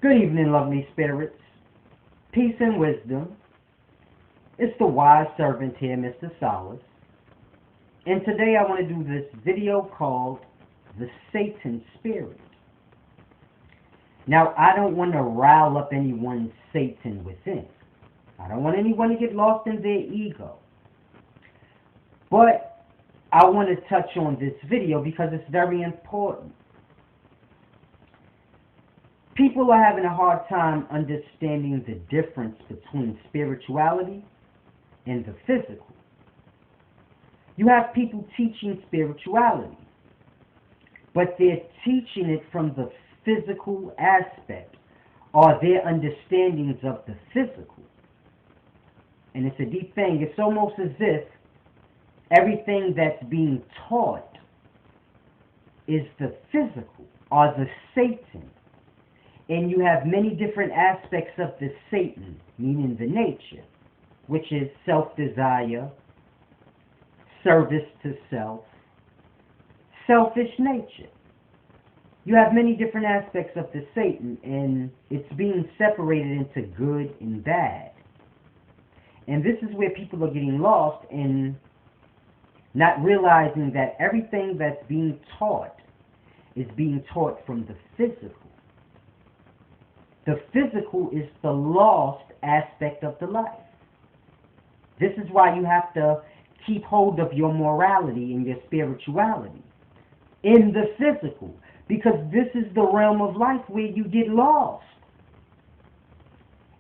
Good evening, lovely spirits. Peace and wisdom. It's the wise servant here, Mr. Solace. And today I want to do this video called The Satan Spirit. Now, I don't want to rile up anyone's Satan within. I don't want anyone to get lost in their ego. But I want to touch on this video because it's very important. People are having a hard time understanding the difference between spirituality and the physical. You have people teaching spirituality, but they're teaching it from the physical aspect, or their understandings of the physical. And it's a deep thing. It's almost as if everything that's being taught is the physical, or the Satan. And you have many different aspects of the Satan, meaning the nature, which is self-desire, service to self, selfish nature. You have many different aspects of the Satan, and it's being separated into good and bad. And this is where people are getting lost in not realizing that everything that's being taught is being taught from the physical. The physical is the lost aspect of the life. This is why you have to keep hold of your morality and your spirituality in the physical, because this is the realm of life where you get lost.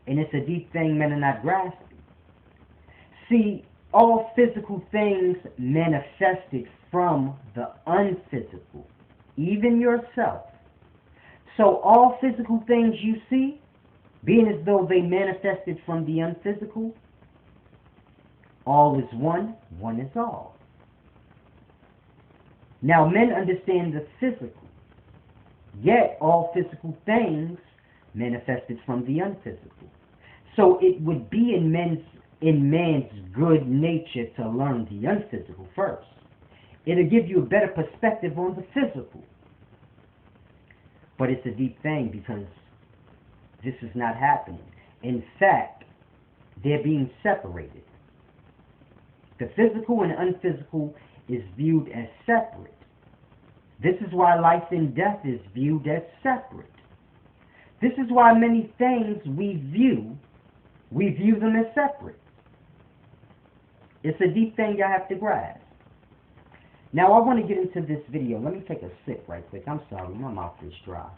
And it's a deep thing men are not grasping. See, all physical things manifested from the unphysical, even yourself. So all physical things you see, being as though they manifested from the unphysical, all is one, one is all. Now men understand the physical, yet all physical things manifested from the unphysical. So it would be in man's good nature to learn the unphysical first. It'll give you a better perspective on the physical. But it's a deep thing because this is not happening. In fact, they're being separated. The physical and unphysical is viewed as separate. This is why life and death is viewed as separate. This is why many things we view them as separate. It's a deep thing you have to grasp. Now I want to get into this video. Let me take a sip right quick. I'm sorry, my mouth is dry.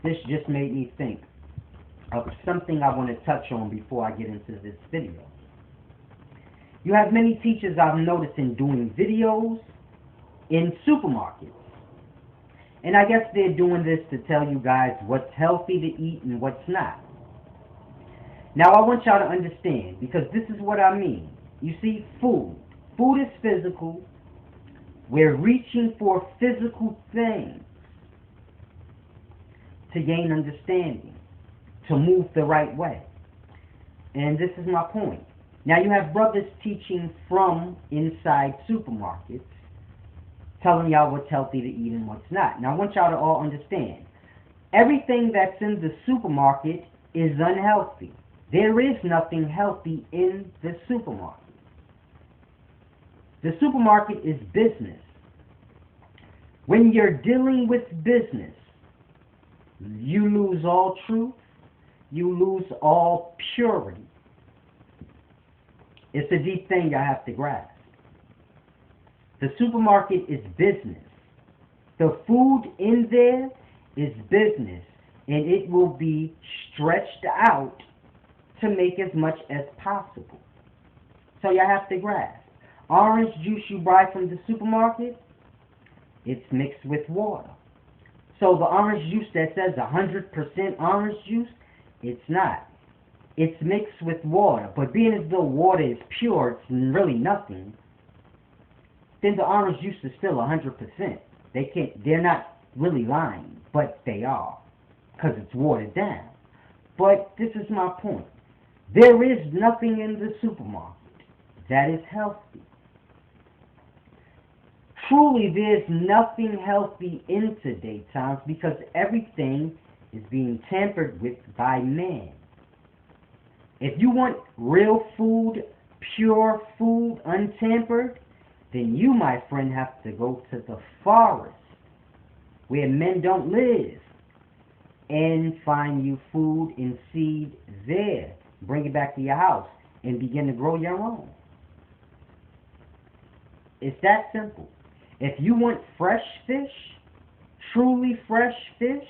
This just made me think of something I want to touch on before I get into this video. You have many teachers I've noticed in doing videos in supermarkets. And I guess they're doing this to tell you guys what's healthy to eat and what's not. Now I want y'all to understand, because this is what I mean. You see, food. Food is physical. We're reaching for physical things to gain understanding, to move the right way. And this is my point. Now you have brothers teaching from inside supermarkets, telling y'all what's healthy to eat and what's not. Now I want y'all to all understand, everything that's in the supermarket is unhealthy. There is nothing healthy in the supermarket. The supermarket is business. When you're dealing with business, you lose all truth, you lose all purity. It's a deep thing I have to grasp. The supermarket is business. The food in there is business, and it will be stretched out to make as much as possible. So you have to grasp. Orange juice you buy from the supermarket, it's mixed with water. So the orange juice that says 100% orange juice, it's not. It's mixed with water. But being as though water is pure, it's really nothing, then the orange juice is still 100%. They're not really lying, but they are, because it's watered down. But this is my point. There is nothing in the supermarket that is healthy. Truly, there's nothing healthy in today's times because everything is being tampered with by man. If you want real food, pure food, untampered, then you, my friend, have to go to the forest where men don't live and find you food and seed there. Bring it back to your house and begin to grow your own. It's that simple. If you want fresh fish, truly fresh fish,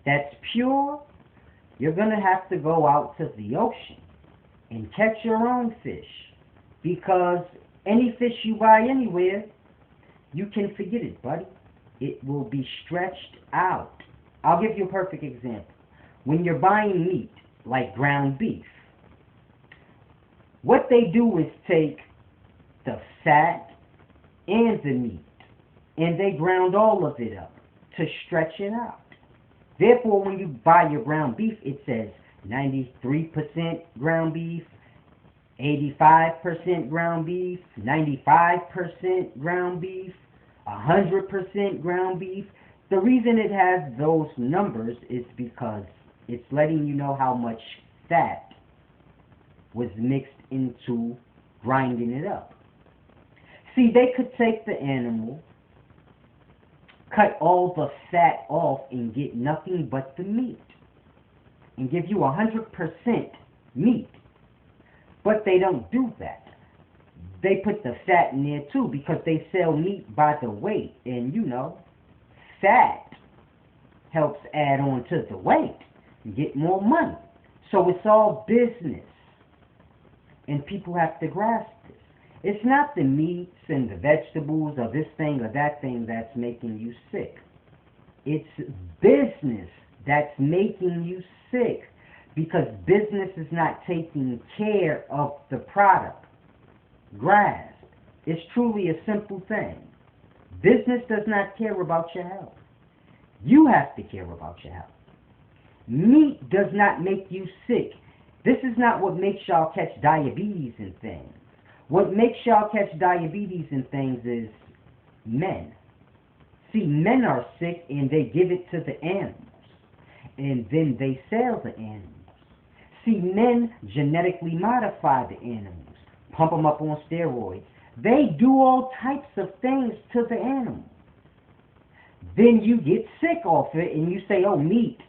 that's pure, you're going to have to go out to the ocean and catch your own fish. Because any fish you buy anywhere, you can forget it, buddy. It will be stretched out. I'll give you a perfect example. When you're buying meat, like ground beef, what they do is take the fat and the meat, and they ground all of it up to stretch it out. Therefore, when you buy your ground beef, it says 93% ground beef, 85% ground beef, 95% ground beef, 100% ground beef. The reason it has those numbers is because it's letting you know how much fat was mixed into grinding it up. See, they could take the animal, cut all the fat off and get nothing but the meat and give you 100% meat. But they don't do that. They put the fat in there too because they sell meat by the weight. And you know, fat helps add on to the weight and get more money. So it's all business. And people have to grasp this. It's not the meats and the vegetables or this thing or that thing that's making you sick. It's business that's making you sick because business is not taking care of the product. Grasp. It's truly a simple thing. Business does not care about your health. You have to care about your health. Meat does not make you sick. This is not what makes y'all catch diabetes and things. What makes y'all catch diabetes and things is men. See, men are sick and they give it to the animals. And then they sell the animals. See, men genetically modify the animals. Pump them up on steroids. They do all types of things to the animal. Then you get sick off it and you say, oh, meat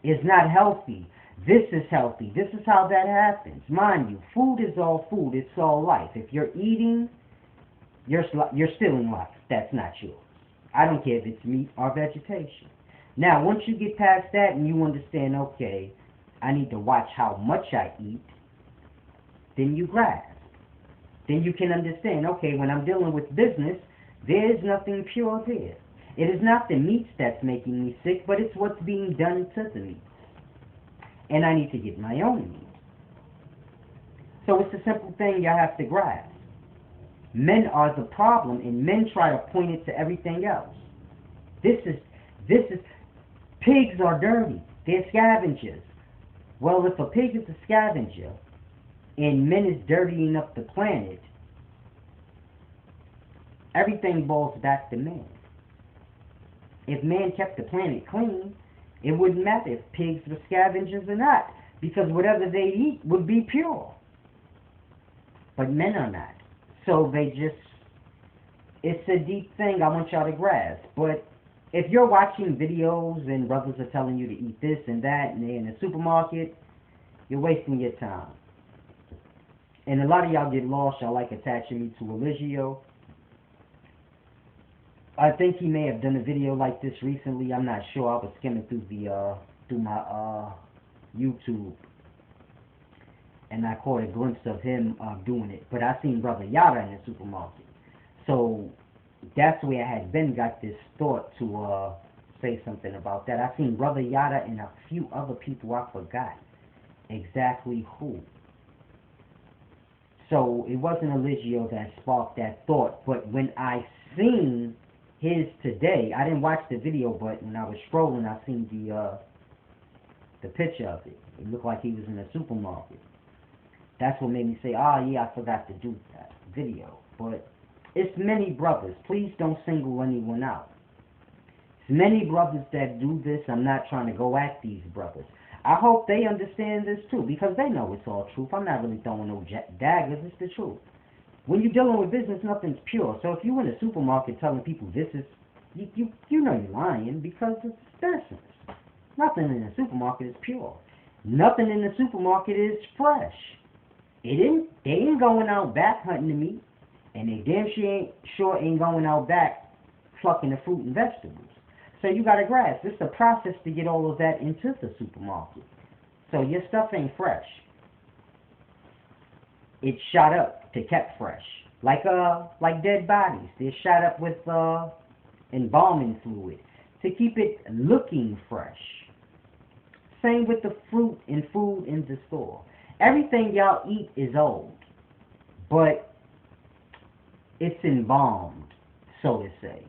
is not healthy. This is healthy. This is how that happens. Mind you, food is all food. It's all life. If you're eating, you're stealing life. That's not yours. I don't care if it's meat or vegetation. Now, once you get past that and you understand, okay, I need to watch how much I eat, then you grasp. Then you can understand, okay, when I'm dealing with business, there is nothing pure there. It is not the meats that's making me sick, but it's what's being done to the meats. And I need to get my own meat. So it's a simple thing y'all have to grasp. Men are the problem, and men try to point it to everything else. This is, pigs are dirty. They're scavengers. Well, if a pig is a scavenger, and men is dirtying up the planet, everything boils back to man. If man kept the planet clean, it wouldn't matter if pigs were scavengers or not, because whatever they eat would be pure. But men are not. So they just, it's a deep thing I want y'all to grasp. But if you're watching videos and brothers are telling you to eat this and that, and they're in the supermarket, you're wasting your time. And a lot of y'all get lost. Y'all like attaching me to Eligio. I think he may have done a video like this recently. I'm not sure. I was skimming through my YouTube, and I caught a glimpse of him doing it. But I seen Brother Yada in the supermarket, so that's where I had then got this thought to say something about that. I seen Brother Yada and a few other people. I forgot exactly who. So it wasn't Eligio that sparked that thought, but when I seen his today, I didn't watch the video, but when I was scrolling, I seen the picture of it. It looked like he was in a supermarket. That's what made me say, oh yeah, I forgot to do that video. But it's many brothers. Please don't single anyone out. It's many brothers that do this. I'm not trying to go at these brothers. I hope they understand this too, because they know it's all truth. I'm not really throwing no daggers. It's the truth. When you're dealing with business, nothing's pure. So if you're in a supermarket telling people this is, you know you're lying, because it's business. Nothing in the supermarket is pure. Nothing in the supermarket is fresh. They ain't going out back hunting the meat, and they damn sure ain't going out back plucking the fruit and vegetables. So you gotta grasp, it's a process to get all of that into the supermarket. So your stuff ain't fresh. It's shot up to kept fresh. Like dead bodies. They're shot up with embalming fluid to keep it looking fresh. Same with the fruit and food in the store. Everything y'all eat is old, but it's embalmed, so to say.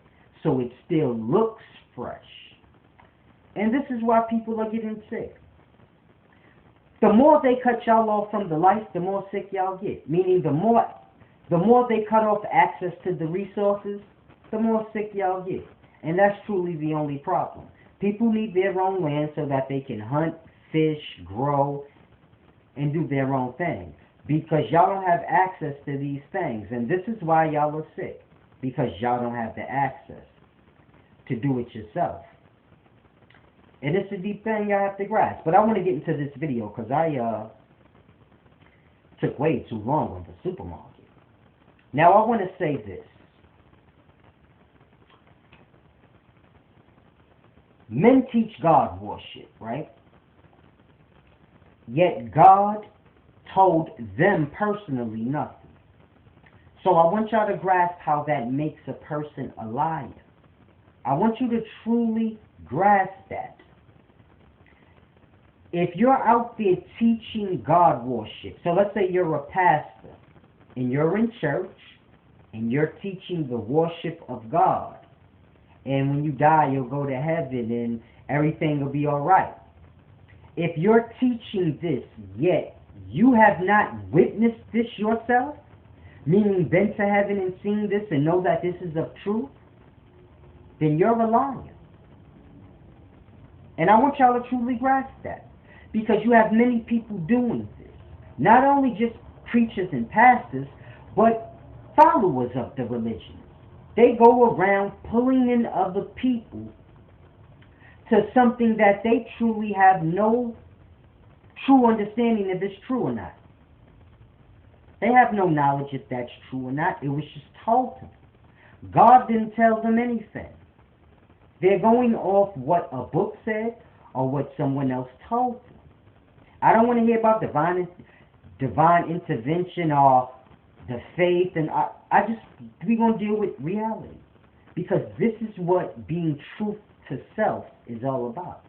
So it still looks fresh. And this is why people are getting sick. The more they cut y'all off from the life, the more sick y'all get. Meaning the more they cut off access to the resources, the more sick y'all get. And that's truly the only problem. People need their own land so that they can hunt, fish, grow, and do their own thing. Because y'all don't have access to these things. And this is why y'all are sick. Because y'all don't have the access to do it yourself. And it's a deep thing you have to grasp. But I want to get into this video because I took way too long on the supermarket. Now I want to say this. Men teach God worship, right? Yet God told them personally nothing. So I want y'all to grasp how that makes a person a liar. I want you to truly grasp that. If you're out there teaching God worship, so let's say you're a pastor and you're in church and you're teaching the worship of God, and when you die you'll go to heaven and everything will be all right. If you're teaching this yet you have not witnessed this yourself, meaning been to heaven and seen this and know that this is of truth, then you're a liar. And I want y'all to truly grasp that. Because you have many people doing this. Not only just preachers and pastors, but followers of the religion. They go around pulling in other people to something that they truly have no true understanding if it's true or not. They have no knowledge if that's true or not. It was just told to them. God didn't tell them anything. They're going off what a book said or what someone else told them. I don't want to hear about divine intervention or the faith, and we're going to deal with reality. Because this is what being truth to self is all about.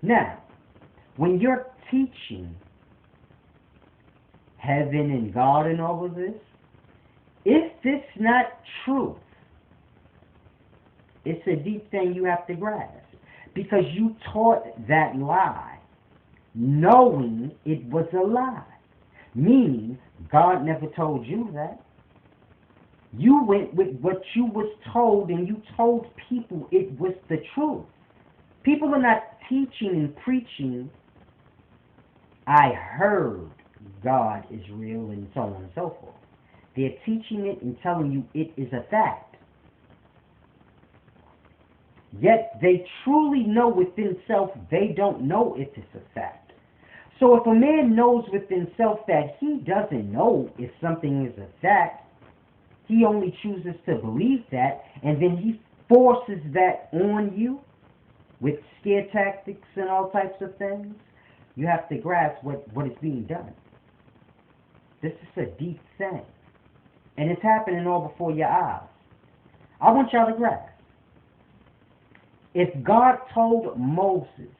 Now, when you're teaching heaven and God and all of this, if it's not truth, it's a deep thing you have to grasp. Because you taught that lie, knowing it was a lie. Meaning, God never told you that. You went with what you was told, and you told people it was the truth. People are not teaching and preaching, I heard God is real and so on and so forth. They're teaching it and telling you it is a fact. Yet they truly know within self they don't know if it's a fact. So if a man knows within self that he doesn't know if something is a fact, he only chooses to believe that, and then he forces that on you with scare tactics and all types of things, you have to grasp what is being done. This is a deep thing. And it's happening all before your eyes. I want y'all to grasp. If God told Moses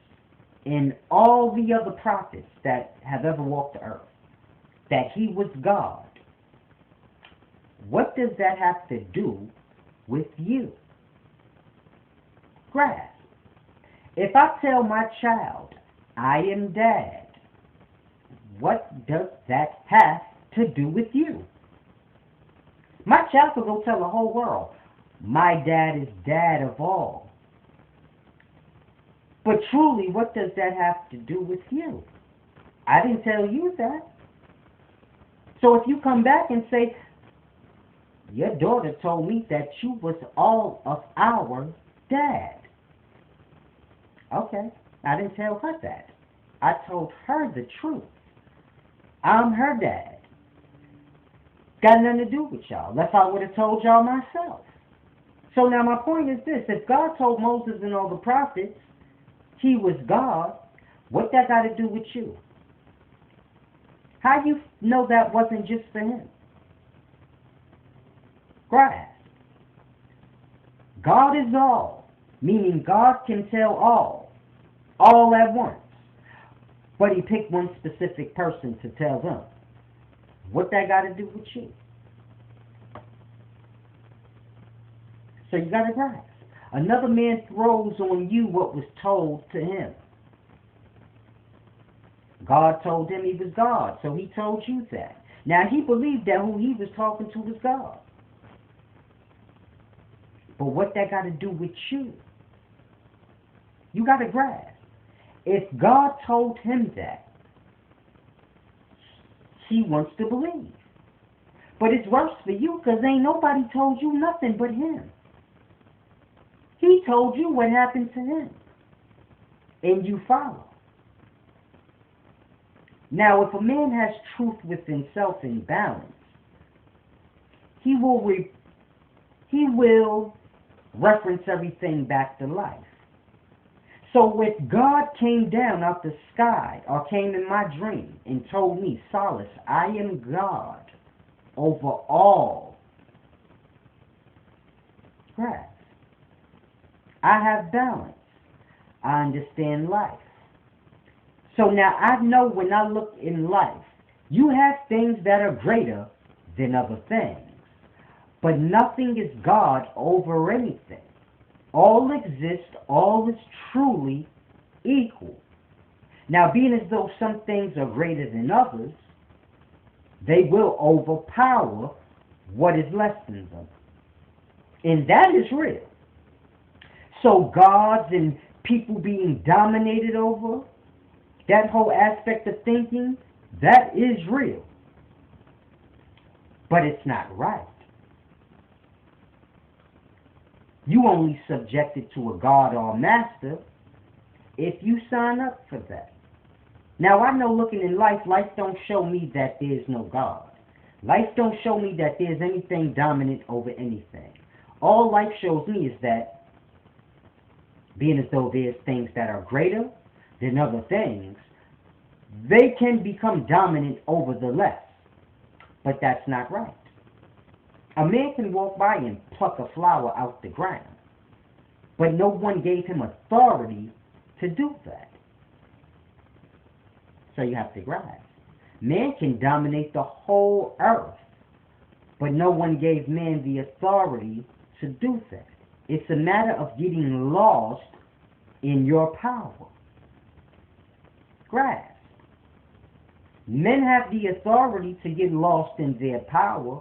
and all the other prophets that have ever walked the earth that he was God, what does that have to do with you? Grasp. If I tell my child, I am dad, what does that have to do with you? My child will go tell the whole world, my dad is dad of all. But truly, what does that have to do with you? I didn't tell you that. So if you come back and say, your daughter told me that you was all of our dad. Okay, I didn't tell her that. I told her the truth. I'm her dad. Got nothing to do with y'all. That's how I would have told y'all myself. So now my point is this. If God told Moses and all the prophets he was God, what that got to do with you? How you know that wasn't just for him? Grasp. God is all, meaning God can tell all at once. But he picked one specific person to tell them. What that got to do with you? So you got to grasp. Another man throws on you what was told to him. God told him he was God, so he told you that. Now he believed that who he was talking to was God. But what that got to do with you? You got to grasp. If God told him that, he wants to believe. But it's worse for you because ain't nobody told you nothing but him. He told you what happened to him. And you follow. Now, if a man has truth within himself in balance, he will reference everything back to life. So if God came down out the sky or came in my dream and told me, Solace, I am God over all. Right. I have balance. I understand life. So now I know when I look in life, you have things that are greater than other things. But nothing is God over anything. All exist, all is truly equal. Now, being as though some things are greater than others, they will overpower what is less than them. And that is real. So gods and people being dominated over, that whole aspect of thinking, that is real. But it's not right. You only subjected to a God or a master if you sign up for that. Now I know looking in life don't show me that there's no God. Life don't show me that there's anything dominant over anything. All life shows me is that being as though there's things that are greater than other things, they can become dominant over the less. But that's not right. A man can walk by and pluck a flower out the ground, but no one gave him authority to do that. So you have to grasp. Man can dominate the whole earth, but no one gave man the authority to do that. It's a matter of getting lost in your power. Grasp. Men have the authority to get lost in their power,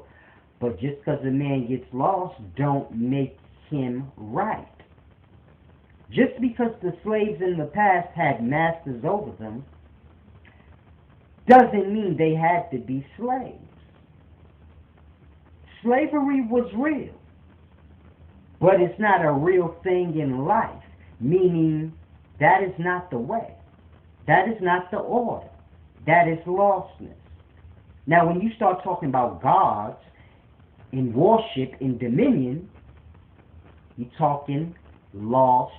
but just because a man gets lost don't make him right. Just because the slaves in the past had masters over them doesn't mean they had to be slaves. Slavery was real, but it's not a real thing in life, meaning that is not the way. That is not the order. That is lostness. Now, when you start talking about gods in worship, in dominion, you're talking lost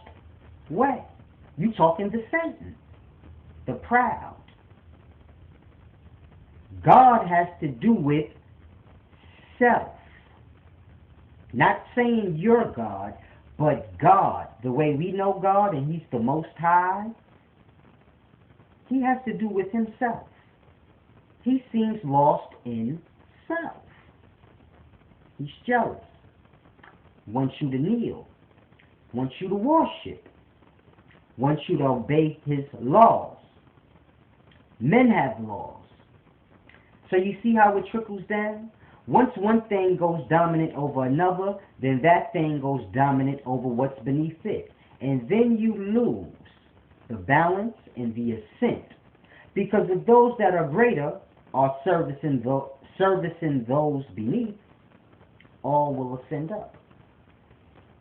way. You're talking to Satan, the proud. God has to do with self. Not saying you're God, but God, the way we know God, and He's the Most High, He has to do with Himself. He seems lost in self. He's jealous, wants you to kneel, wants you to worship, wants you to obey his laws. Men have laws. So you see how it trickles down? Once one thing goes dominant over another, then that thing goes dominant over what's beneath it. And then you lose the balance and the ascent. Because if those that are greater are servicing those beneath, all will ascend up.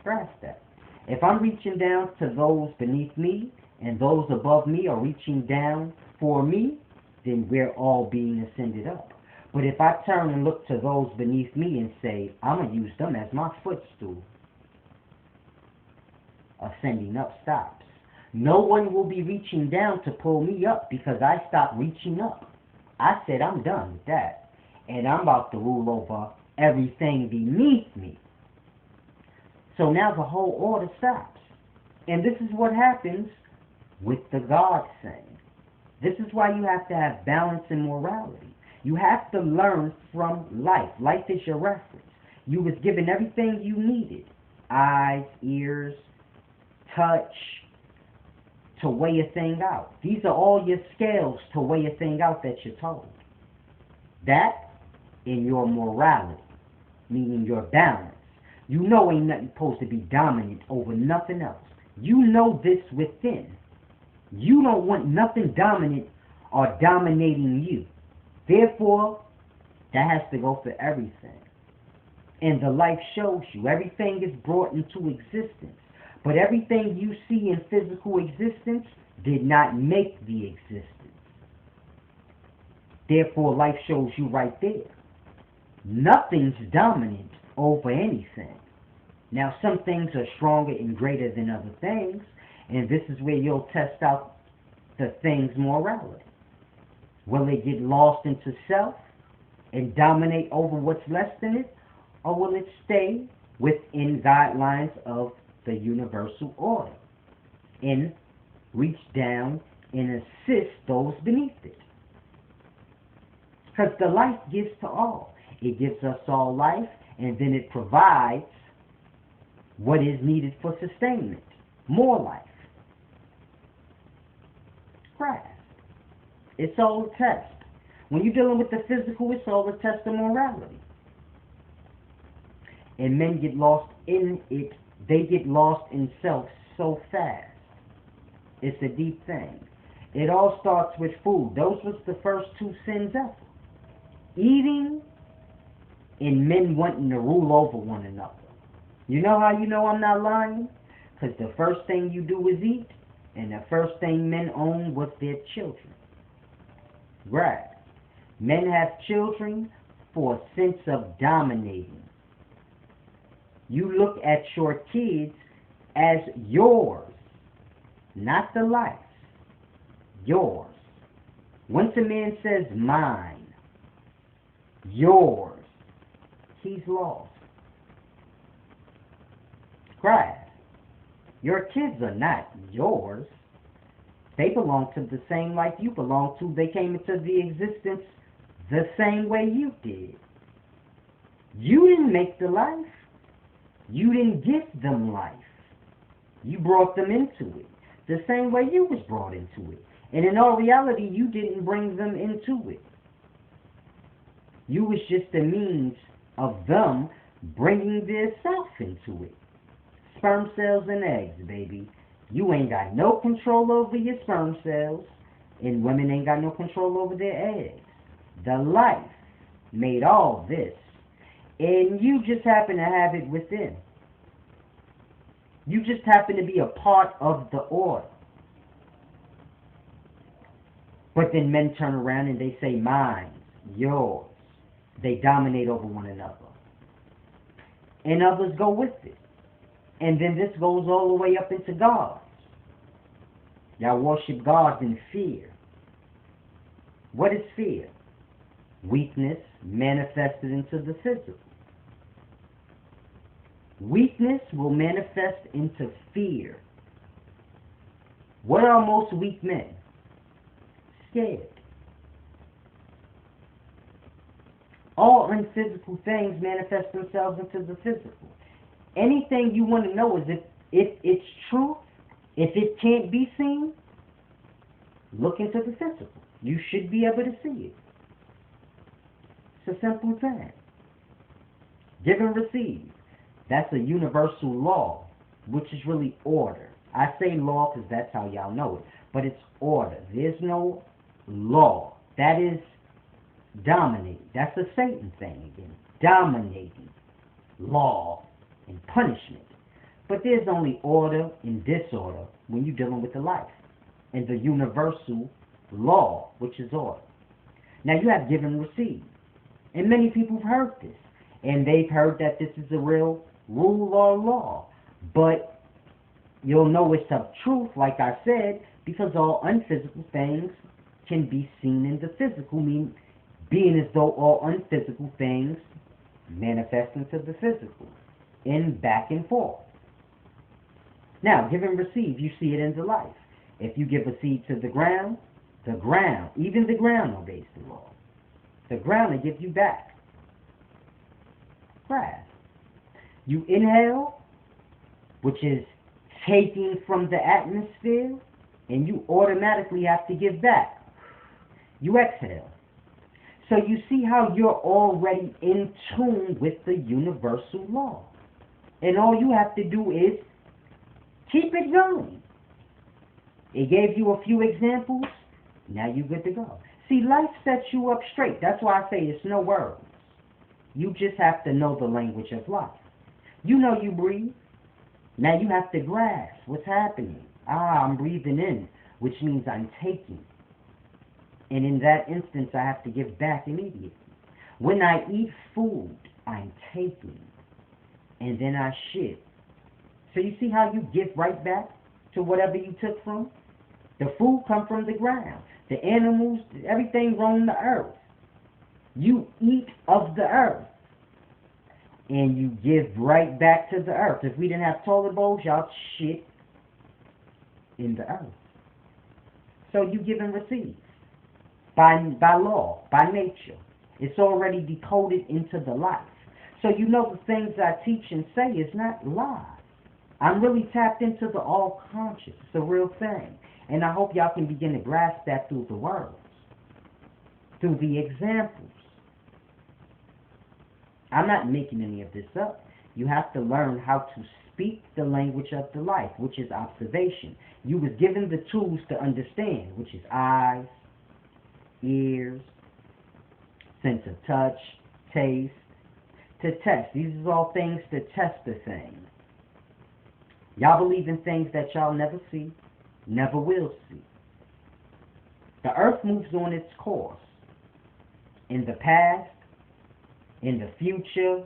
Grasp that. If I'm reaching down to those beneath me, and those above me are reaching down for me, then we're all being ascended up. But if I turn and look to those beneath me and say, I'm going to use them as my footstool, ascending up stops. No one will be reaching down to pull me up because I stopped reaching up. I said I'm done with that. And I'm about to rule over everything beneath me. So now the whole order stops. And this is what happens with the God saying. This is why you have to have balance and morality. You have to learn from life. Life is your reference. You was given everything you needed. Eyes, ears, touch, to weigh a thing out. These are all your scales to weigh a thing out that you're told. That in your morality, meaning your balance. You know ain't nothing supposed to be dominant over nothing else. You know this within. You don't want nothing dominant or dominating you. Therefore, that has to go for everything. And the life shows you everything is brought into existence. But everything you see in physical existence did not make the existence. Therefore, life shows you right there. Nothing's dominant over anything. Now, some things are stronger and greater than other things, and this is where you'll test out the thing's morality. Will it get lost into self and dominate over what's less than it, or will it stay within guidelines of the universal order and reach down and assist those beneath it? Because the life gives to all. It gives us all life, and then it provides what is needed for sustainment. More life. Grasp. It's all a test. When you're dealing with the physical, it's all a test of morality. And men get lost in it. They get lost in self so fast. It's a deep thing. It all starts with food. Those was the first two sins ever. Eating and men wanting to rule over one another. You know how you know I'm not lying? Because the first thing you do is eat, and the first thing men own was their children. Right. Men have children for a sense of dominating. You look at your kids as yours, not the life's. Yours. Once a man says mine, yours, he's lost. Christ, your kids are not yours. They belong to the same life you belong to. They came into the existence the same way you did. You didn't make the life. You didn't give them life. You brought them into it the same way you was brought into it. And in all reality, you didn't bring them into it. You was just a means of them bringing their self into it. Sperm cells and eggs, baby. You ain't got no control over your sperm cells, and women ain't got no control over their eggs. The life made all this, and you just happen to have it within. You just happen to be a part of the order. But then men turn around and they say, mine, yours. They dominate over one another. And others go with it. And then this goes all the way up into gods. Y'all worship gods in fear. What is fear? Weakness manifested into the physical. Weakness will manifest into fear. What are most weak men? Scared. All unphysical things manifest themselves into the physical. Anything you want to know is if it's truth, If it can't be seen, look into the physical. You should be able to see it. It's a simple thing. Give and receive. That's a universal law, which is really order. I say law because that's how y'all know it, but it's order. There's no law. That is dominating. That's a Satan thing again. Dominating law and punishment. But there's only order and disorder when you're dealing with the life and the universal law, which is order. Now you have give and receive. And many people have heard this. And they've heard that this is a real rule or law. But you'll know it's of truth, like I said, because all unphysical things can be seen in the physical, meaning being as though all unphysical things manifest into the physical, in back and forth. Now, give and receive, you see it in the life. If you give a seed to the ground, even the ground obeys the law. The ground will give you back. Grass. You inhale, which is taking from the atmosphere, and you automatically have to give back. You exhale. So you see how you're already in tune with the universal law. And all you have to do is keep it going. It gave you a few examples. Now you're good to go. See, life sets you up straight. That's why I say it's no words. You just have to know the language of life. You know you breathe. Now you have to grasp what's happening. I'm breathing in, which means I'm taking. And in that instance, I have to give back immediately. When I eat food, I'm taking. And then I shit. So you see how you give right back to whatever you took from? The food comes from the ground. The animals, everything roam the earth. You eat of the earth. And you give right back to the earth. If we didn't have toilet bowls, y'all shit in the earth. So you give and receive. By law, by nature. It's already decoded into the life. So you know the things I teach and say is not lies. I'm really tapped into the all-conscious. It's a real thing. And I hope y'all can begin to grasp that through the words, through the examples. I'm not making any of this up. You have to learn how to speak the language of the life, which is observation. You was given the tools to understand, which is eyes, ears, sense of touch, taste, to test. These are all things to test the thing. Y'all believe in things that y'all never see, never will see. The earth moves on its course. In the past, in the future,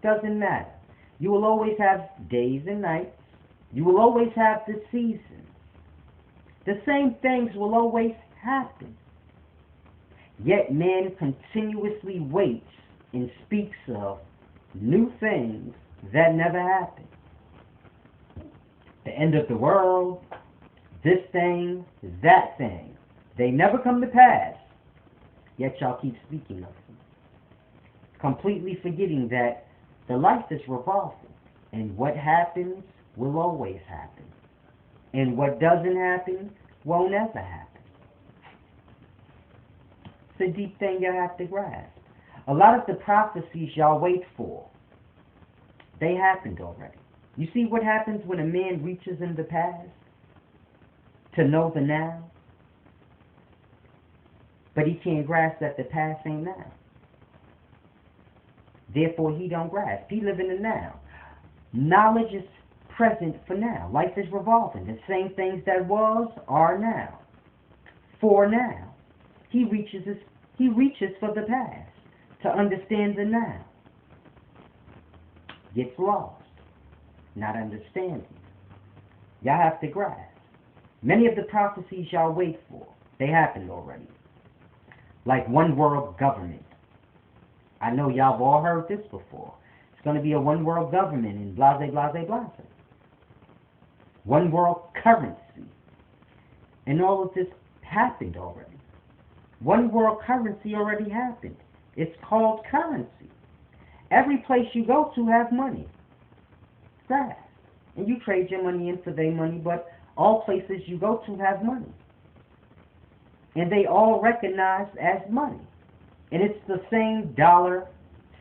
doesn't matter. You will always have days and nights. You will always have the seasons. The same things will always happen. Yet man continuously waits and speaks of new things that never happened. The end of the world, this thing, that thing. They never come to pass. Yet y'all keep speaking of them. Completely forgetting that the life is revolving. And what happens will always happen. And what doesn't happen won't ever happen. It's a deep thing you have to grasp. A lot of the prophecies y'all wait for, they happened already. You see what happens when a man reaches in the past to know the now? But he can't grasp that the past ain't now. Therefore, he don't grasp. He live in the now. Knowledge is present for now. Life is revolving. The same things that was are now. For now. He reaches for the past to understand the now. Gets lost. Not understanding. Y'all have to grasp. Many of the prophecies y'all wait for, they happened already. Like one world government. I know y'all have all heard this before. It's going to be a one world government in blase, blase, blase. One world currency. And all of this happened already. One world currency already happened. It's called currency. Every place you go to have money. Grass. and you trade your money in for their money, but all places you go to have money. And they all recognized as money. And it's the same dollar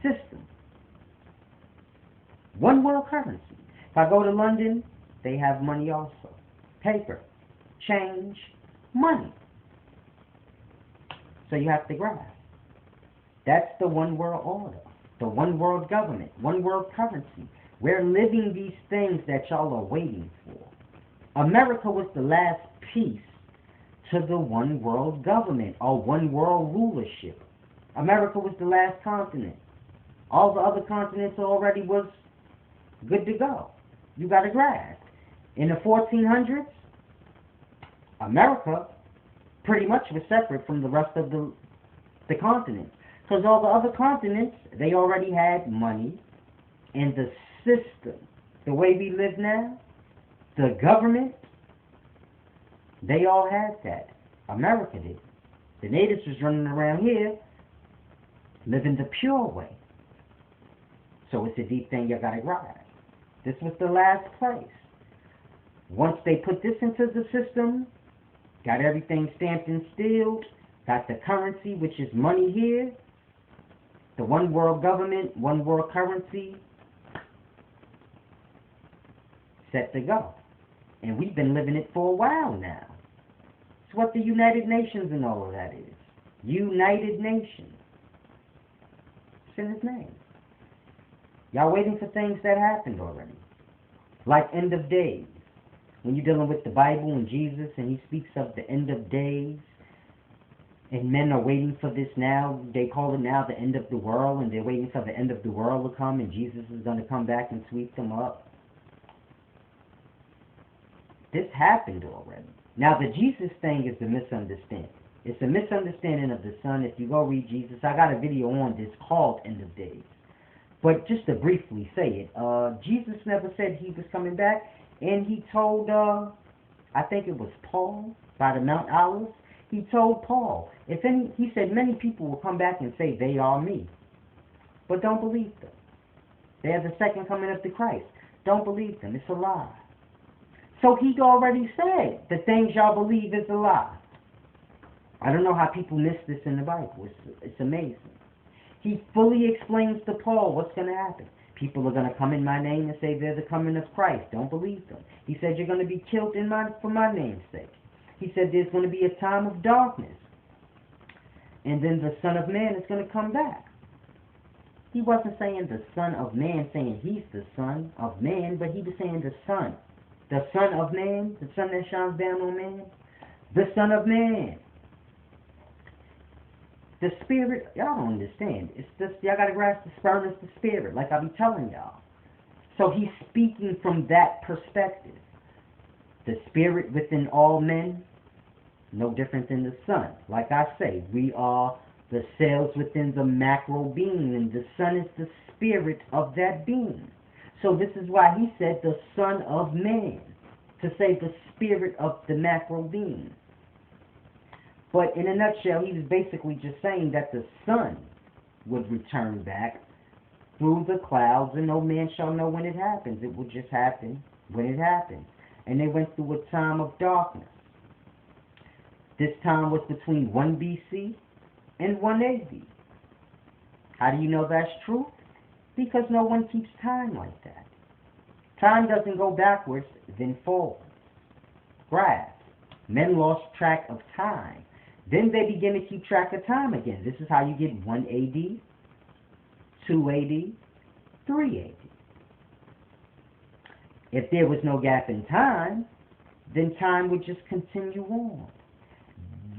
system. One world currency. If I go to London, they have money also. Paper, change, money. So you have to grasp. That's the one world order. The one world government. One world currency. We're living these things that y'all are waiting for. America was the last piece to the one world government or one world rulership. America was the last continent. All the other continents already was good to go. You got to grasp. In the 1400s, America pretty much was separate from the rest of the continents. Because all the other continents, they already had money, and the system, the way we live now, the government, they all had that. America did. The natives was running around here living the pure way. So it's a deep thing you gotta grasp. This was the last place. Once they put this into the system, got everything stamped and sealed, got the currency, which is money here, the one world government, one world currency, set to go. And we've been living it for a while now. It's what the United Nations and all of that is. United Nations. It's in His name. Y'all waiting for things that happened already. Like end of days. When you're dealing with the Bible and Jesus and He speaks of the end of days, and men are waiting for this now, they call it now the end of the world, and they're waiting for the end of the world to come, and Jesus is going to come back and sweep them up. This happened already. Now the Jesus thing is a misunderstanding. It's a misunderstanding of the Son. If you go read Jesus, I got a video on this called End of Days. But just to briefly say it, Jesus never said He was coming back, and He told, I think it was Paul, by the Mount Olives, He told Paul, He said many people will come back and say they are me. But don't believe them. They are the second coming of the Christ. Don't believe them. It's a lie. So He already said the things y'all believe is a lie. I don't know how people miss this in the Bible. It's amazing. He fully explains to Paul what's going to happen. People are going to come in my name and say they're the coming of Christ. Don't believe them. He said you're going to be killed for my name's sake. He said there's going to be a time of darkness. And then the Son of Man is going to come back. He wasn't saying the Son of Man, saying He's the Son of Man, but He was saying the Son. The Son of Man, the sun that shines down on man. The Son of Man. The Spirit, y'all don't understand. It's just, y'all got to grasp the sperm is the Spirit, like I be telling y'all. So He's speaking from that perspective. The Spirit within all men, no different than the sun. Like I say, we are the cells within the macro being, and the Son is the spirit of that being. So this is why He said the Son of Man, to say the spirit of the macro being. But in a nutshell, He was basically just saying that the Son would return back through the clouds, and no man shall know when it happens. It will just happen when it happens. And they went through a time of darkness. This time was between 1 BC and 1 AD. How do you know that's true? Because no one keeps time like that. Time doesn't go backwards, then forwards. Grasp. Men lost track of time. Then they begin to keep track of time again. This is how you get 1 AD, 2 AD, 3 AD. If there was no gap in time, then time would just continue on.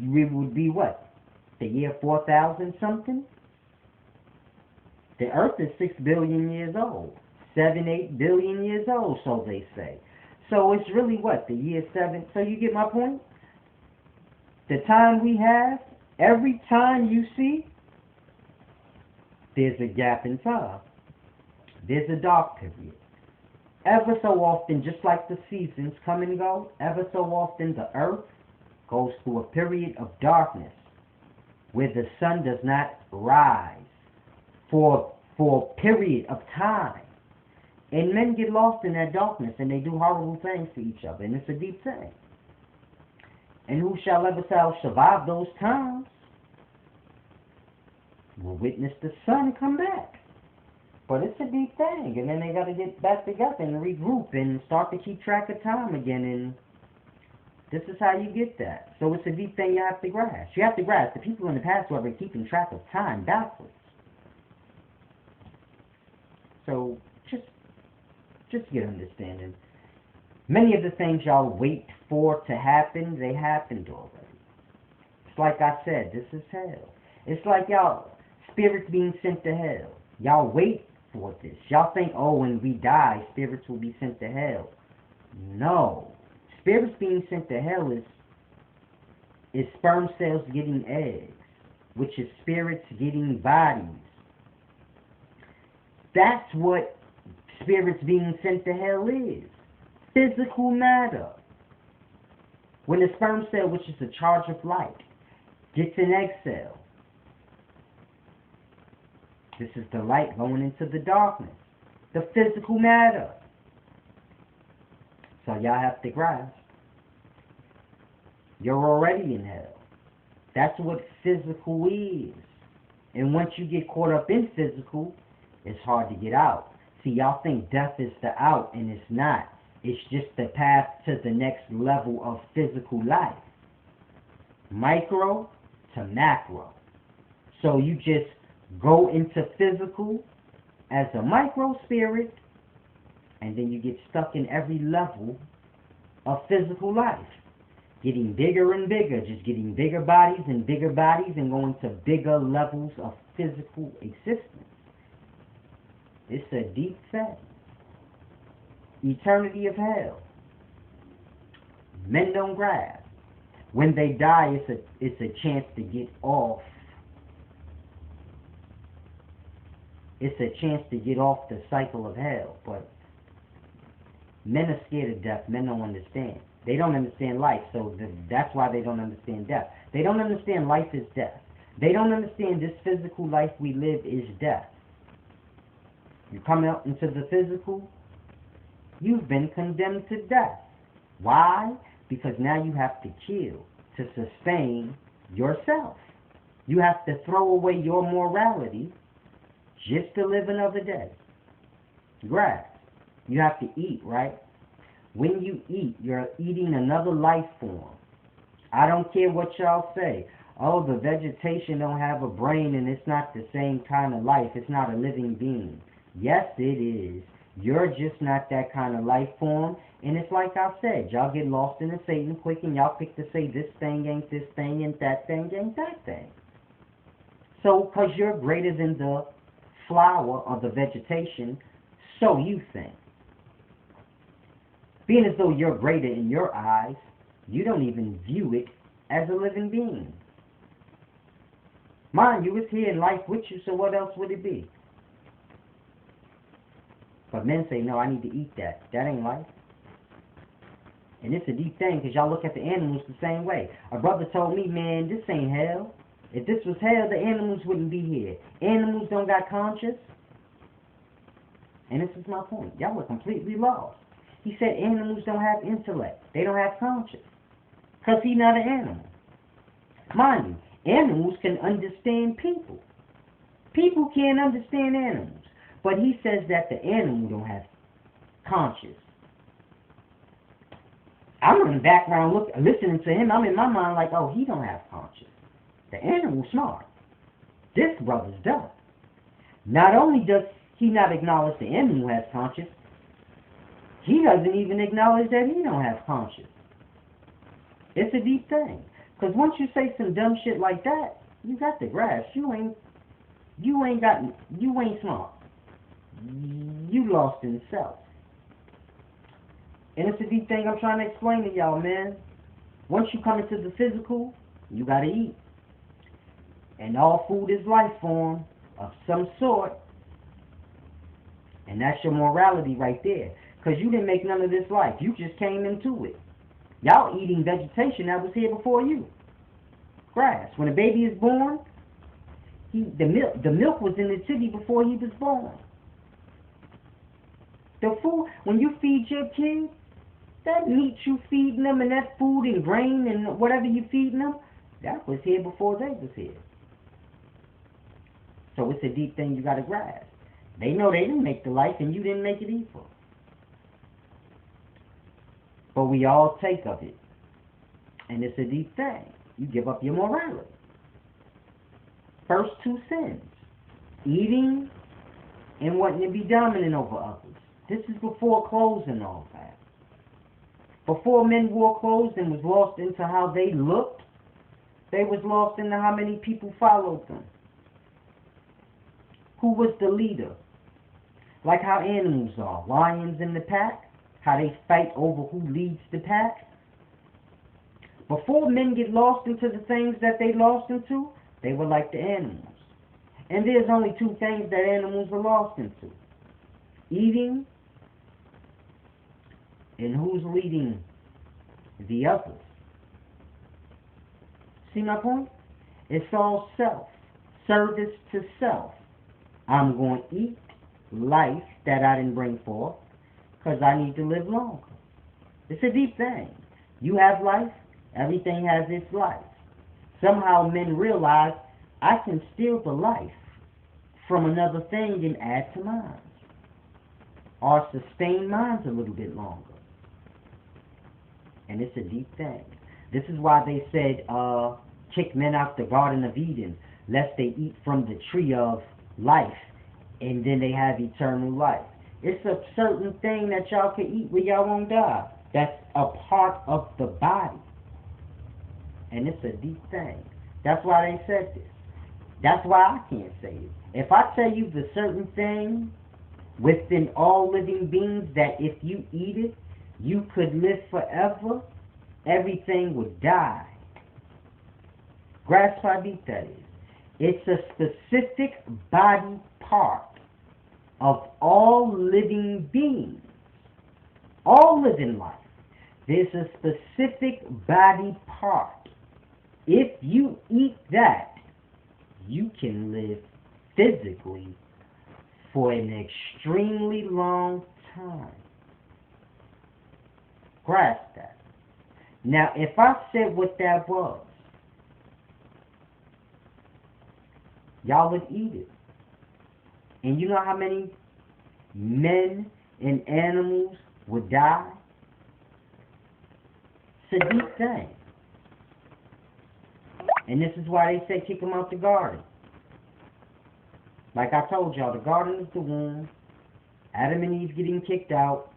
It would be what? The year 4000 something? The earth is 6 billion years old. 7, 8 billion years old, so they say. So it's really what? The year 7. So you get my point? The time we have, every time you see, there's a gap in time. There's a dark period. Ever so often, just like the seasons come and go, ever so often the earth goes through a period of darkness where the sun does not rise for a period of time. And men get lost in that darkness and they do horrible things to each other. And it's a deep thing. And who shall survive those times will witness the sun come back. But it's a deep thing. And then they got to get back together and regroup and start to keep track of time again. And this is how you get that. So it's a deep thing you have to grasp. You have to grasp the people in the past who have keeping track of time backwards. So just get understanding. Many of the things y'all wait for to happen, they happened already. It's like I said, this is hell. It's like y'all spirits being sent to hell. Y'all wait for this. Y'all think, oh, when we die, spirits will be sent to hell. No. Spirits being sent to hell is sperm cells getting eggs, which is spirits getting bodies. That's what spirits being sent to hell is. Physical matter. When the sperm cell, which is the charge of light, gets an egg cell, this is the light going into the darkness. The physical matter. So y'all have to grasp. You're already in hell. That's what physical is. And once you get caught up in physical, it's hard to get out. See, y'all think death is the out, and it's not. It's just the path to the next level of physical life. Micro to macro. So you just go into physical as a micro spirit, and then you get stuck in every level of physical life. Getting bigger and bigger, just getting bigger bodies and going to bigger levels of physical existence. It's a deep thing. Eternity of hell. Men don't grasp. When they die, it's a chance to get off. It's a chance to get off the cycle of hell. But men are scared of death. Men don't understand. They don't understand life, so that's why they don't understand death. They don't understand life is death. They don't understand this physical life we live is death. You come out into the physical, you've been condemned to death. Why? Because now you have to kill to sustain yourself. You have to throw away your morality just to live another day. Grasp. You have to eat, right? When you eat, you're eating another life form. I don't care what y'all say. Oh, the vegetation don't have a brain and it's not the same kind of life. It's not a living being. Yes, it is. You're just not that kind of life form. And it's like I said, y'all get lost in the Satan quick and y'all pick to say this thing ain't this thing and that thing ain't that thing. So, because you're greater than the flower or the vegetation, so you think. Being as though you're greater in your eyes, you don't even view it as a living being. Mind you, it's here in life with you, so what else would it be? But men say, no, I need to eat that. That ain't life. And it's a deep thing, because y'all look at the animals the same way. A brother told me, man, this ain't hell. If this was hell, the animals wouldn't be here. Animals don't got conscience. And this is my point. Y'all are completely lost. He said animals don't have intellect. They don't have conscience. Because he's not an animal. Mind you, animals can understand people. People can't understand animals. But he says that the animal don't have conscience. I'm in the background listening to him. I'm in my mind like, oh, he don't have conscience. The animal's smart. This brother's dumb. Not only does he not acknowledge the animal has conscience, he doesn't even acknowledge that he don't have conscience. It's a deep thing. Because once you say some dumb shit like that, you got the grasp. You ain't smart. You lost in self. And it's a deep thing I'm trying to explain to y'all, man. Once you come into the physical, you gotta eat. And all food is life form of some sort. And that's your morality right there. Because you didn't make none of this life. You just came into it. Y'all eating vegetation that was here before you. Grass. When a baby is born, the milk was in the titty before he was born. The food, when you feed your kids, that meat you feeding them and that food and grain and whatever you feeding them, that was here before they was here. So it's a deep thing you got to grasp. They know they didn't make the life and you didn't make it either. But we all take of it. And it's a deep thing. You give up your morality. First two sins. Eating and wanting to be dominant over others. This is before clothes and all that. Before men wore clothes and was lost into how they looked, they was lost into how many people followed them. Who was the leader? Like how animals are. Lions in the pack. How they fight over who leads the pack. Before men get lost into the things that they lost into, they were like the animals. And there's only two things that animals are lost into. Eating and who's leading the others. See my point? It's all self. Service to self. I'm going to eat life that I didn't bring forth because I need to live longer. It's a deep thing. You have life. Everything has its life. Somehow men realize I can steal the life from another thing and add to mine. Or sustain mine a little bit longer. And it's a deep thing. This is why they said, kick men out the Garden of Eden, lest they eat from the tree of life, and then they have eternal life. It's a certain thing that y'all can eat where y'all won't die. That's a part of the body. And it's a deep thing. That's why they said this. That's why I can't say it. If I tell you the certain thing within all living beings that if you eat it, you could live forever, everything would die. Grasp how deep that is. It's a specific body part of all living beings. All living life. There's a specific body part. If you eat that, you can live physically for an extremely long time. Grasp that. Now, if I said what that was, y'all would eat it. And you know how many men and animals would die? It's a deep thing. And this is why they say kick them out the garden. Like I told y'all, the garden is the womb. Adam and Eve getting kicked out.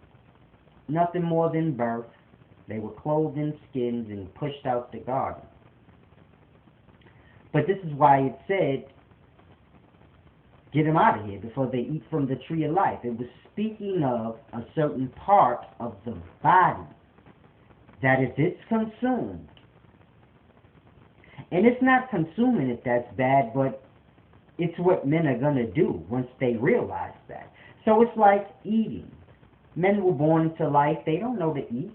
Nothing more than birth. They were clothed in skins and pushed out the garden. But this is why it said, get them out of here before they eat from the tree of life. It was speaking of a certain part of the body that if it's consumed, and it's not consuming it that's bad, but it's what men are going to do once they realize that. So it's like eating. Men were born into life. They don't know to eat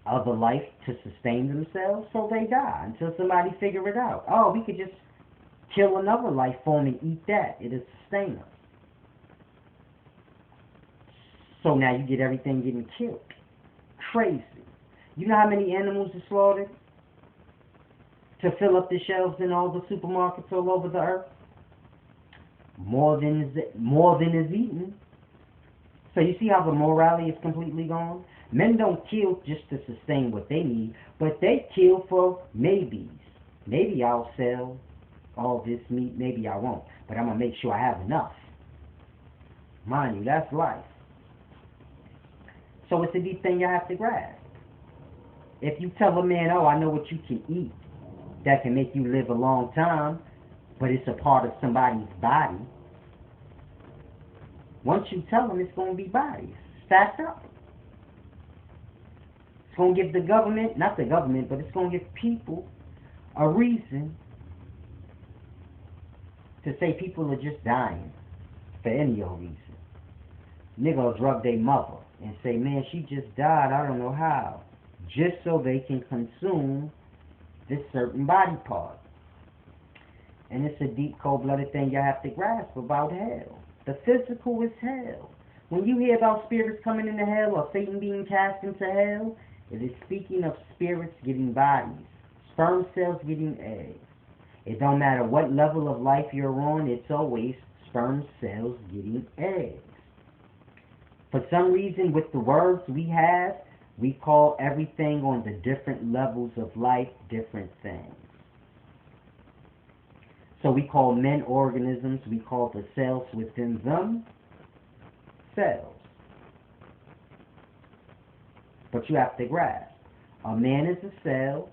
other life to sustain themselves, so they die until somebody figure it out. Oh, we could just kill another life form and eat that. It'll sustain us. So now you get everything getting killed. Crazy. You know how many animals are slaughtered to fill up the shelves in all the supermarkets all over the earth? More than is eaten. So you see how the morality is completely gone? Men don't kill just to sustain what they need, but they kill for maybes. Maybe I'll sell all this meat, maybe I won't, but I'm going to make sure I have enough. Mind you, that's life. So it's a deep thing you have to grasp. If you tell a man, oh, I know what you can eat that can make you live a long time, but it's a part of somebody's body, once you tell them it's going to be bodies stacked up. It's going to give the government, not the government, but it's going to give people a reason to say people are just dying for any old reason. Nigga will drug their mother and say, man, she just died, I don't know how. Just so they can consume this certain body part. And it's a deep, cold-blooded thing you have to grasp about hell. The physical is hell. When you hear about spirits coming into hell or Satan being cast into hell, it is speaking of spirits getting bodies, sperm cells getting eggs. It don't matter what level of life you're on, it's always sperm cells getting eggs. For some reason, with the words we have, we call everything on the different levels of life different things. So we call men organisms, we call the cells within them cells. But you have to grasp, a man is a cell,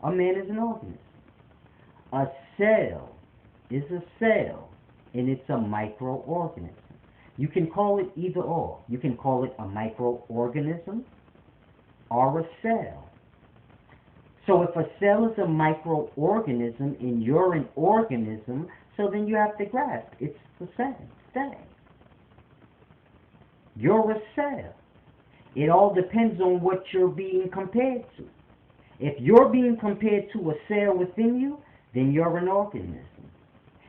a man is an organism. A cell is a cell, and it's a microorganism. You can call it either or. You can call it a microorganism or a cell. So if a cell is a microorganism and you're an organism, so then you have to grasp, it's the same thing. You're a cell. It all depends on what you're being compared to. If you're being compared to a cell within you, then you're an organism.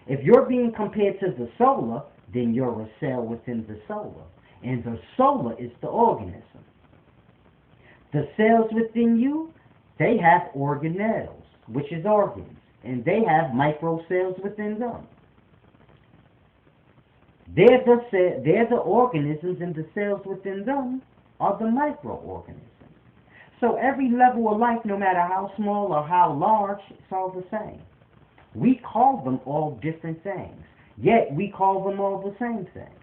If you're being compared to the solar, then you're a cell within the solar. And the solar is the organism. The cells within you, they have organelles, which is organs. And they have microcells within them. They're the organisms, and the cells within them are the microorganisms. So every level of life, no matter how small or how large, it's all the same. We call them all different things, yet we call them all the same thing.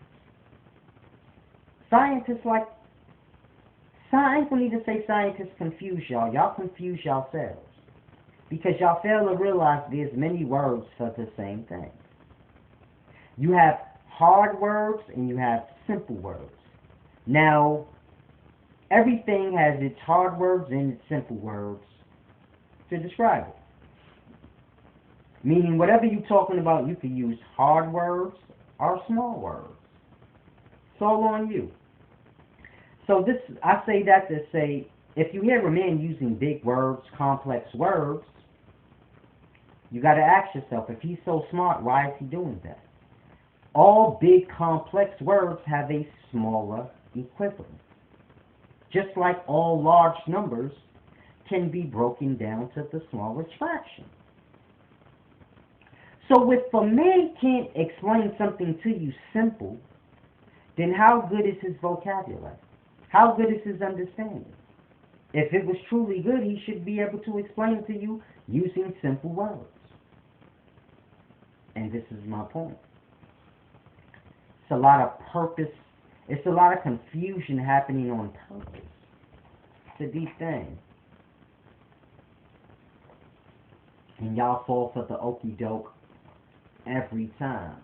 Scientists I ain't gonna need to say scientists confuse y'all. Y'all confuse yourselves. Because y'all fail to realize there's many words for the same thing. You have hard words and you have simple words. Now, everything has its hard words and its simple words to describe it. Meaning, whatever you're talking about, you can use hard words or small words. It's all on you. So I say that to say, if you hear a man using big words, complex words, you got to ask yourself, if he's so smart, why is he doing that? All big, complex words have a smaller equivalent. Just like all large numbers can be broken down to the smallest fraction. So if a man can't explain something to you simple, then how good is his vocabulary? How good is his understanding? If it was truly good, he should be able to explain it to you using simple words. And this is my point. It's a lot of purpose. It's a lot of confusion happening on purpose. It's a deep thing. And y'all fall for the okie doke every time.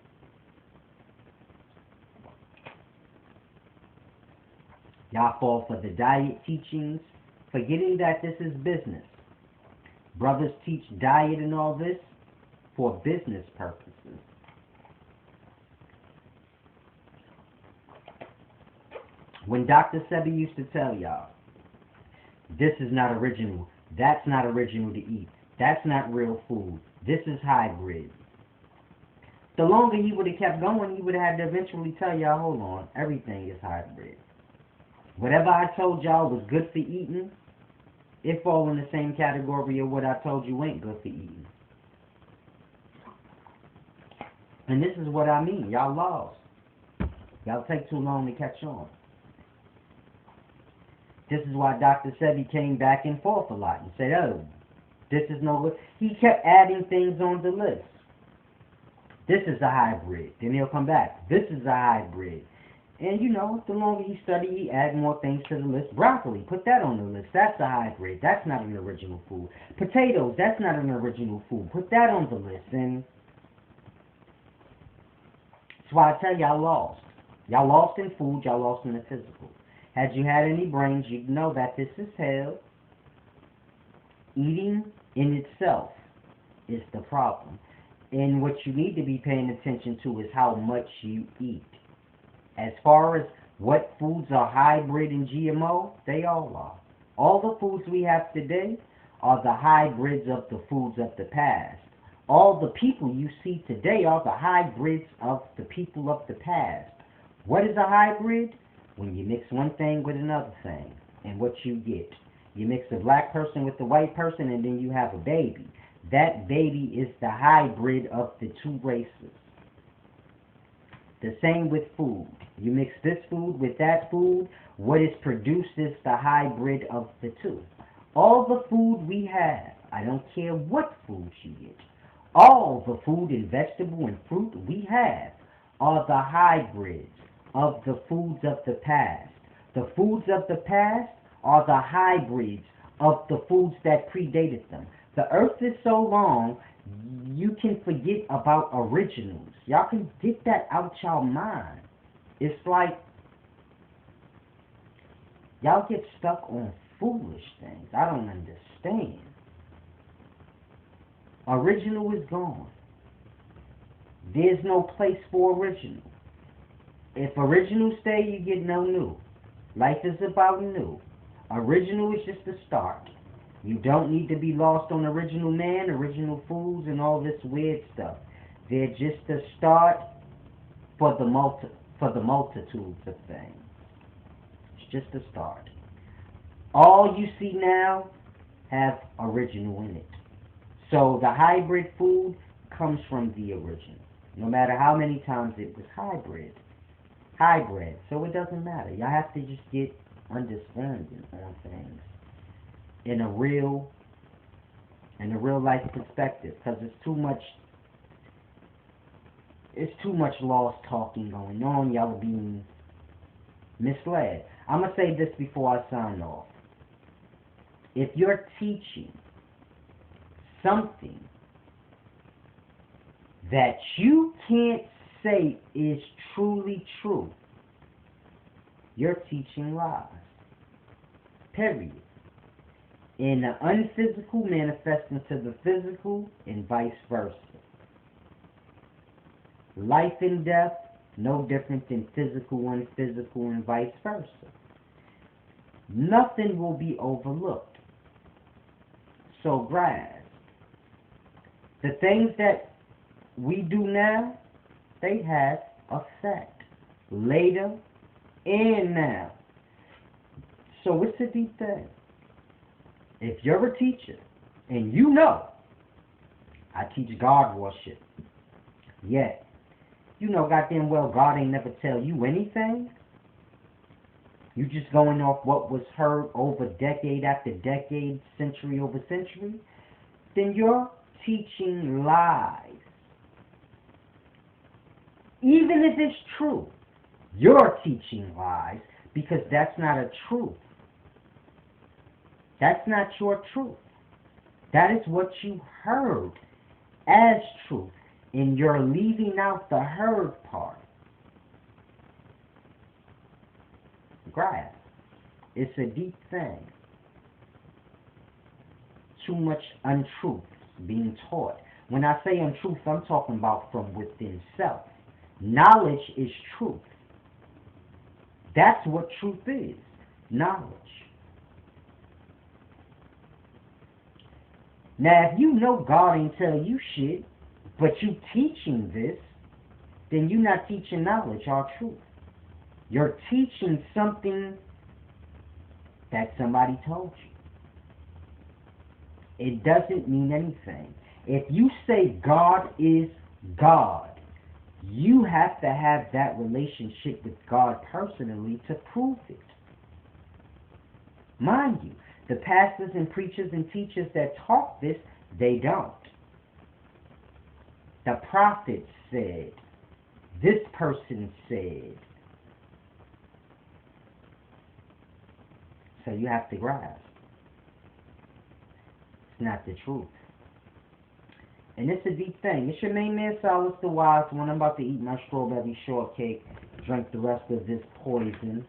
Y'all fall for the diet teachings, forgetting that this is business. Brothers teach diet and all this for business purposes. When Dr. Sebi used to tell y'all, this is not original, that's not original to eat, that's not real food, this is hybrid. The longer he would have kept going, he would have had to eventually tell y'all, hold on, everything is hybrid. Whatever I told y'all was good for eating, it falls in the same category of what I told you ain't good for eating. And this is what I mean. Y'all lost. Y'all take too long to catch on. This is why Dr. Sebi came back and forth a lot and said, oh, this is no good. He kept adding things on the list. This is a hybrid. Then he'll come back. This is a hybrid. And you know, the longer he studied, he added more things to the list. Broccoli, put that on the list. That's a hybrid. That's not an original food. Potatoes, that's not an original food. Put that on the list. And that's why I tell y'all lost. Y'all lost in food. Y'all lost in the physical. Had you had any brains, you'd know that this is hell. Eating in itself is the problem. And what you need to be paying attention to is how much you eat. As far as what foods are hybrid and GMO, they all are. All the foods we have today are the hybrids of the foods of the past. All the people you see today are the hybrids of the people of the past. What is a hybrid? When you mix one thing with another thing, and what you get. You mix a black person with a white person, and then you have a baby. That baby is the hybrid of the two races. The same with food. You mix this food with that food, what is produced is the hybrid of the two. All the food we have, I don't care what food you get, all the food and vegetable and fruit we have are the hybrids of the foods of the past. The foods of the past are the hybrids of the foods that predated them. The earth is so long, you can forget about originals. Y'all can get that out y'all mind. It's like y'all get stuck on foolish things. I don't understand. Original is gone. There's no place for original. If original stay, you get no new. Life is about new. Original is just the start. You don't need to be lost on original man, original foods, and all this weird stuff. They're just the start for the multitudes of things. It's just a start. All you see now have original in it. So the hybrid food comes from the original. No matter how many times it was hybrid. So it doesn't matter. Y'all have to just get understanding on things in a real life perspective, because it's too much lost talking going on. Y'all are being misled. I'm gonna say this before I sign off. If you're teaching something that you can't say is truly true, you're teaching lies. Period. And the unphysical manifests into the physical, and vice versa. Life and death, no different than physical, unphysical, and vice versa. Nothing will be overlooked. So grasp. The things that we do now, they have effect. Later and now. So it's a deep thing. If you're a teacher, and you know, I teach God worship, yet, you know goddamn well God ain't never tell you anything. You just going off what was heard over decade after decade, century over century, then you're teaching lies. Even if it's true, you're teaching lies, because that's not a truth. That's not your truth. That is what you heard as truth, and you're leaving out the heard part. Grasp. It's a deep thing. Too much untruth being taught. When I say untruth, I'm talking about from within self. Knowledge is truth. That's what truth is. Knowledge. Now, if you know God ain't tell you shit, but you teaching this, then you're not teaching knowledge or truth. You're teaching something that somebody told you. It doesn't mean anything. If you say God is God, you have to have that relationship with God personally to prove it. Mind you, the pastors and preachers and teachers that talk this, they don't. The prophet said, this person said. So you have to grasp. It's not the truth. And it's a deep thing. It's your main man, Silas the Wise One. I'm about to eat my strawberry shortcake, drink the rest of this poison.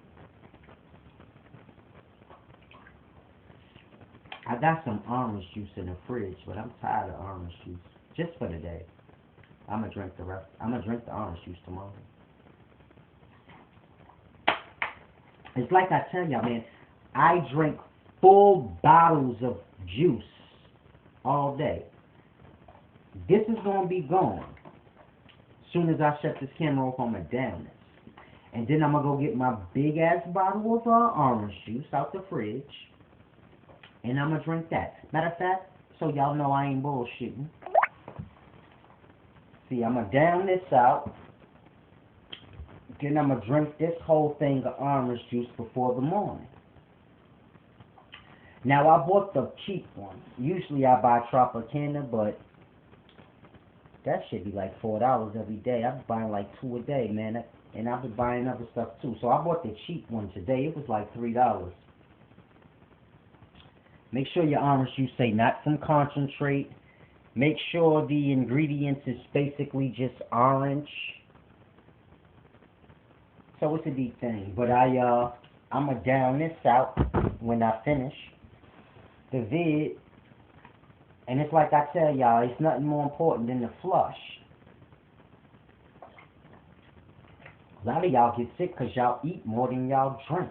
I got some orange juice in the fridge, but I'm tired of orange juice. Just for the day. I'm going to drink the rest. I'm going to drink the orange juice tomorrow. It's like I tell y'all, man, I drink full bottles of juice all day. This is going to be gone as soon as I shut this camera off on my down this. And then I'm going to go get my big ass bottle of orange juice out the fridge. And I'm going to drink that. Matter of fact, so y'all know I ain't bullshitting. See, I'm going to down this out. Then I'm going to drink this whole thing of orange juice before the morning. Now, I bought the cheap one. Usually I buy Tropicana, but that should be like $4 every day. I be buying like 2 a day, man. And I've been buying other stuff too. So I bought the cheap one today. It was like $3. Make sure your orange juice say not from concentrate. Make sure the ingredients is basically just orange. So it's a deep thing. But I'ma down this out when I finish the vid. And it's like I tell y'all, it's nothing more important than the flush. A lot of y'all get sick because y'all eat more than y'all drink.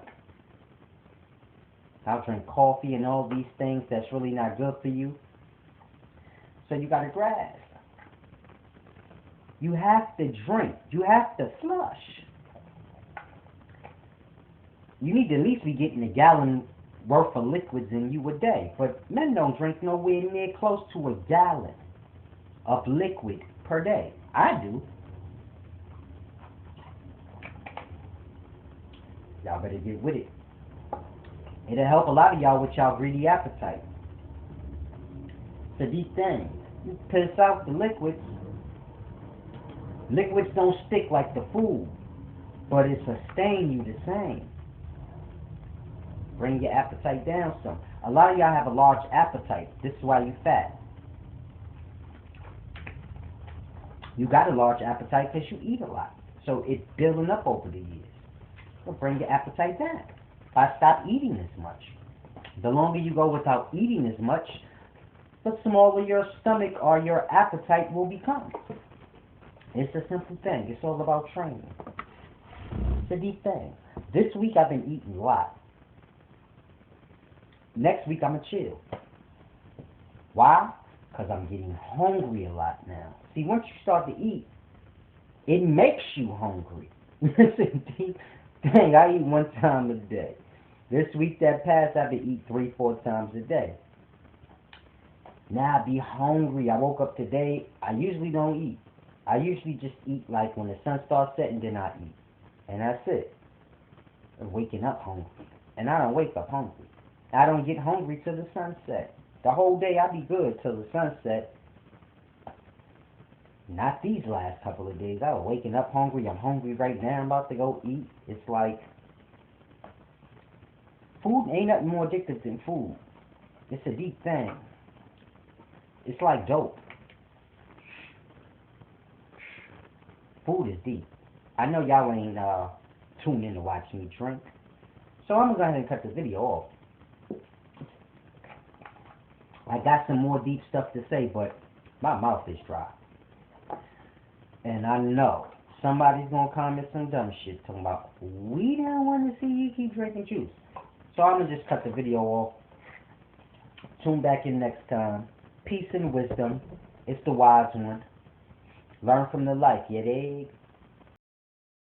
Y'all drink coffee and all these things that's really not good for you. So you gotta grasp. You have to drink. You have to flush. You need to at least be getting a gallon worth of liquids in you a day. But men don't drink nowhere near close to a gallon of liquid per day. I do. Y'all better get with it. It'll help a lot of y'all with y'all greedy appetite. So these things, you piss out the liquids. Liquids don't stick like the food, but it sustain you the same. Bring your appetite down some. A lot of y'all have a large appetite. This is why you fat. You got a large appetite because you eat a lot. So it's building up over the years. So bring your appetite down by stop eating as much. The longer you go without eating as much, the smaller your stomach or your appetite will become. It's a simple thing. It's all about training. It's a deep thing. This week I've been eating a lot. Next week I'm going to chill. Why? Because I'm getting hungry a lot now. See, once you start to eat, it makes you hungry. Dang, I eat 1 time a day. This week that passed, I've been eating 3-4 times a day. Now I be hungry. I woke up today. I usually don't eat. I usually just eat like when the sun starts setting, then I eat. And that's it. I'm waking up hungry. And I don't wake up hungry. I don't get hungry till the sunset. The whole day I be good till the sunset. Not these last couple of days. I was waking up hungry. I'm hungry right now. I'm about to go eat. It's like, food ain't nothing more addictive than food. It's a deep thing. It's like dope. Food is deep. I know y'all ain't tuned in to watch me drink. So I'm going to go ahead and cut the video off. I got some more deep stuff to say, but my mouth is dry. And I know somebody's going to comment some dumb shit talking about, we don't want to see you keep drinking juice. So I'm going to just cut the video off. Tune back in next time. Peace and wisdom. It's the wise one. Learn from the life, you dig?